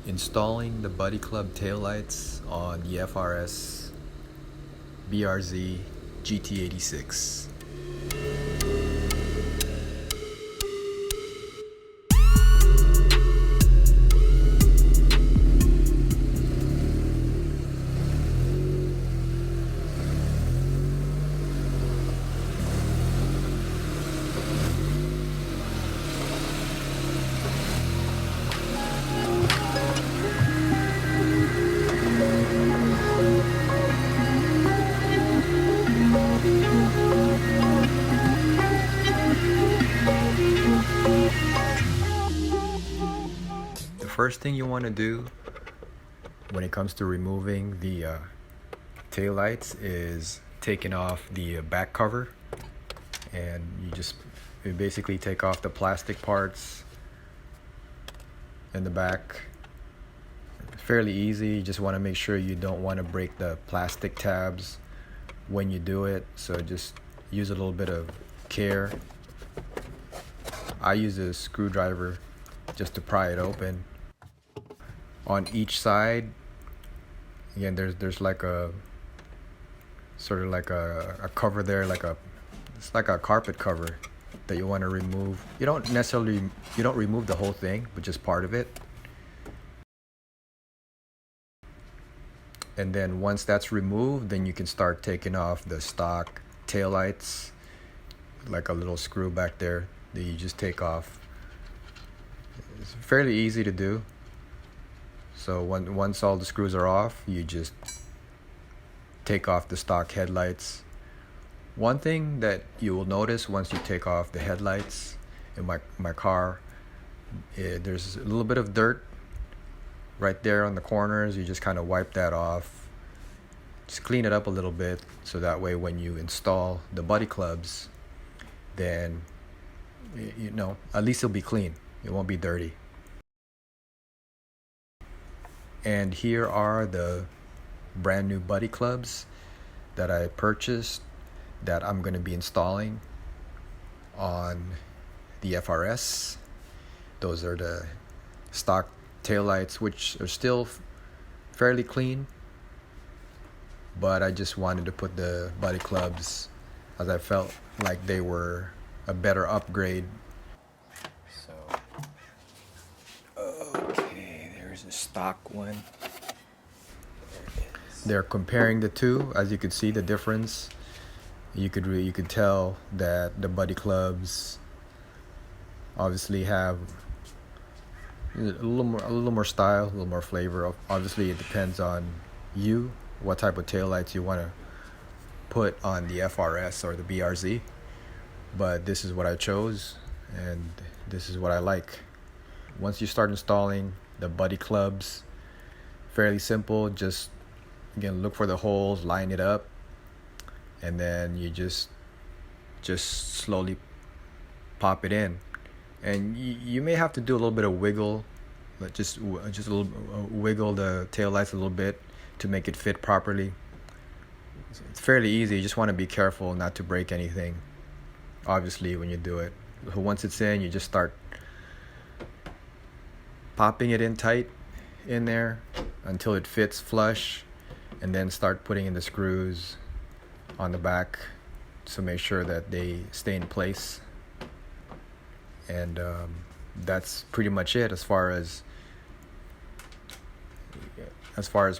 Installing the Buddy Club taillights on the FRS GT86. The first thing you want to do when it comes to removing the taillights is taking off the back cover, and you basically take off the plastic parts in the back. It's fairly easy. You just want to make sure you don't want to break the plastic tabs when you do it, so just use a little bit of care. I use a screwdriver just to pry it open. On each side, again, there's like a sort of like a cover there, it's like a carpet cover that you want to remove. You don't remove the whole thing, but just part of it. And then once that's removed, then you can start taking off the stock taillights, like a little screw back there that you just take off. It's fairly easy to do. So once all the screws are off, you just take off the stock headlights. One thing that you will notice once you take off the headlights in my car, there's a little bit of dirt right there on the corners. You just kind of wipe that off. Just clean it up a little bit, so that way when you install the buddy clubs, then at least it'll be clean. It won't be dirty. And here are the brand new buddy clubs that I purchased that I'm going to be installing on the FRS. Those are the stock taillights, which are still fairly clean, but I just wanted to put the buddy clubs as I felt like they were a better upgrade. So okay, there's a stock one. They're comparing the two. As you can see the difference, you could tell that the buddy clubs obviously have a little more style, a little more flavor. Obviously it depends on you, what type of taillights you want to put on the FRS or the BRZ, but this is what I chose and this is what I like. Once you start installing the buddy clubs, fairly simple. Just again, look for the holes, line it up, and then you just slowly pop it in. And you may have to do a little bit of wiggle, but just a little wiggle the taillights a little bit to make it fit properly. It's fairly easy. You just want to be careful not to break anything, obviously, when you do it. So once it's in, you just start popping it in tight in there until it fits flush, and then start putting in the screws on the back to make sure that they stay in place. And that's pretty much it as far as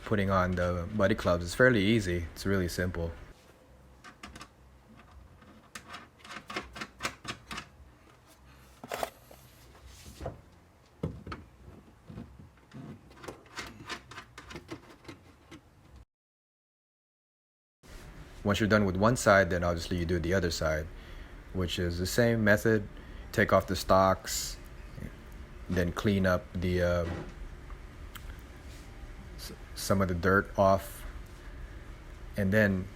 putting on the buddy clubs. It's fairly easy. It's really simple. Once you're done with one side, then obviously you do the other side, which is the same method. Take off the stocks, then clean up the some of the dirt off, and then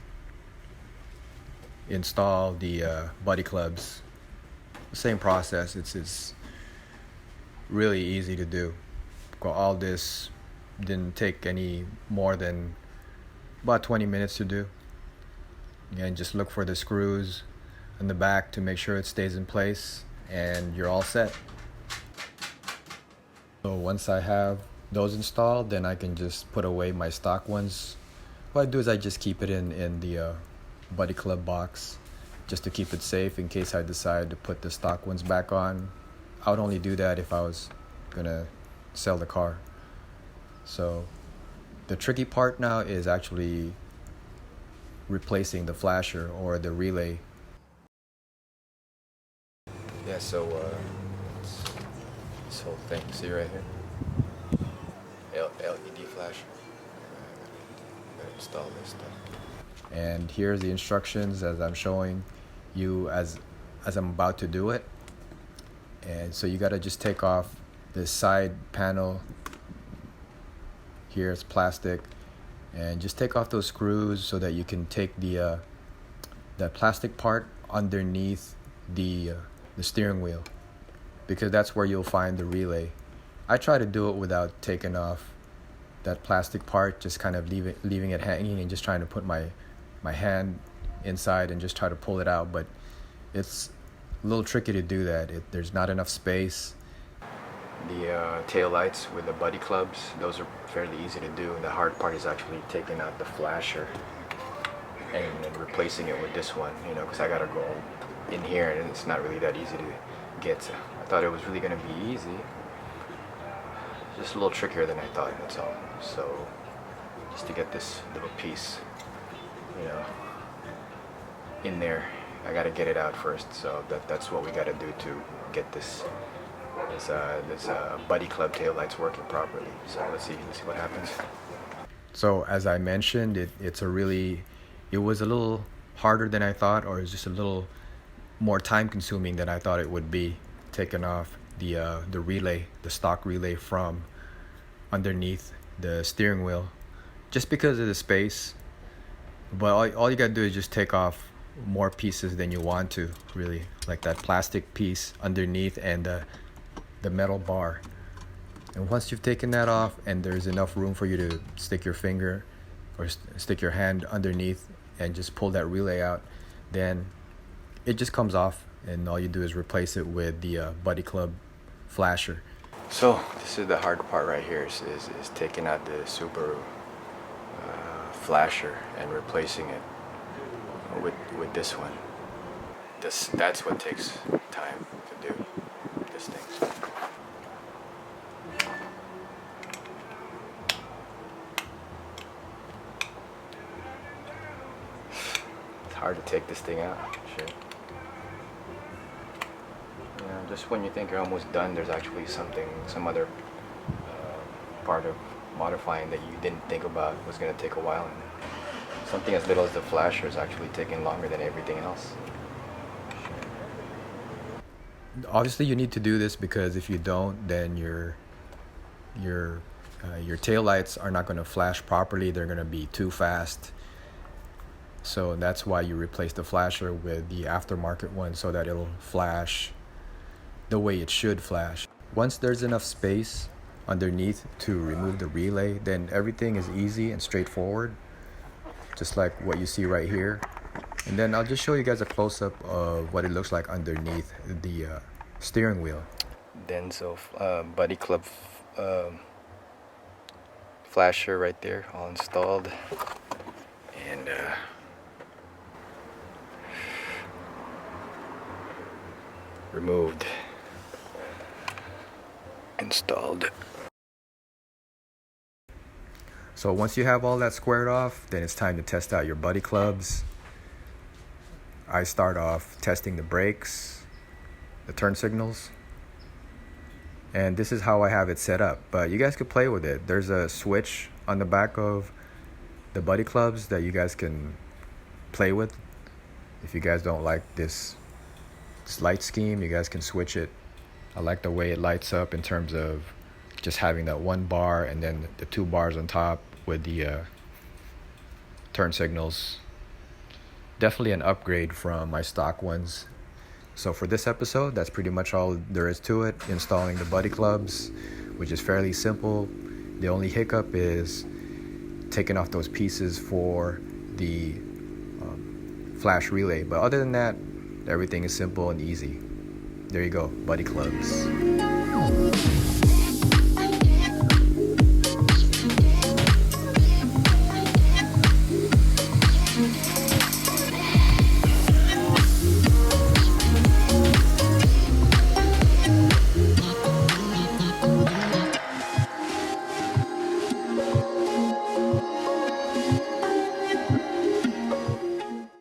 install the buddy clubs. Same process. It's really easy to do. All this didn't take any more than about 20 minutes to do. Again, just look for the screws in the back to make sure it stays in place, and you're all set. So once I have those installed, then I can just put away my stock ones. What I do is I just keep it in the Buddy Club box just to keep it safe in case I decide to put the stock ones back on. I would only do that if I was gonna sell the car. So the tricky part now is actually replacing the flasher or the relay. Yeah, so this whole thing, see right here? LED flasher. Gotta install this stuff. And here's the instructions as I'm showing you as I'm about to do it. And so you gotta just take off this side panel. Here it's plastic, and just take off those screws so that you can take the that plastic part underneath the steering wheel, because that's where you'll find the relay. I try to do it without taking off that plastic part, just kind of leaving it hanging and just trying to put my hand inside and just try to pull it out, but it's a little tricky to do that. There's not enough space. The tail lights with the buddy clubs, those are fairly easy to do. The hard part is actually taking out the flasher and replacing it with this one, you know, because I gotta go in here and it's not really that easy to get. I thought it was really gonna be easy. Just a little trickier than I thought, that's all. So just to get this little piece, you know, in there, I gotta get it out first. So that's what we gotta do to get this Buddy Club tail lights working properly. So let's see what happens. So as I mentioned, it was a little harder than I thought, or it's just a little more time consuming than I thought it would be, taking off the relay, the stock relay from underneath the steering wheel, just because of the space. But all you gotta do is just take off more pieces than you want to, really, like that plastic piece underneath and the metal bar. And once you've taken that off and there's enough room for you to stick your finger or stick your hand underneath and just pull that relay out, then it just comes off, and all you do is replace it with the Buddy Club flasher. So this is the hard part right here, is taking out the Subaru flasher and replacing it with this one. That's what takes time to do, this thing. It's hard to take this thing out. Shit. You know, just when you think you're almost done, there's actually some other part of modifying that you didn't think about was going to take a while. And something as little as the flasher is actually taking longer than everything else. Obviously, you need to do this, because if you don't, then your tail lights are not going to flash properly. They're going to be too fast. So that's why you replace the flasher with the aftermarket one, so that it'll flash the way it should flash. Once there's enough space underneath to remove the relay, then everything is easy and straightforward, just like what you see right here. And then I'll just show you guys a close-up of what it looks like underneath the steering wheel. Denso Buddy Club flasher right there, all installed, and removed, installed. So once you have all that squared off, then it's time to test out your Buddy Clubs. I start off testing the brakes, the turn signals, and this is how I have it set up, but you guys could play with it. There's a switch on the back of the Buddy Clubs that you guys can play with. If you guys don't like this light scheme, you guys can switch it. I like the way it lights up in terms of just having that one bar and then the two bars on top with the turn signals. Definitely an upgrade from my stock ones. So for this episode, that's pretty much all there is to it, installing the Buddy Clubs, which is fairly simple. The only hiccup is taking off those pieces for the flash relay, but other than that, everything is simple and easy. There you go, Buddy Clubs.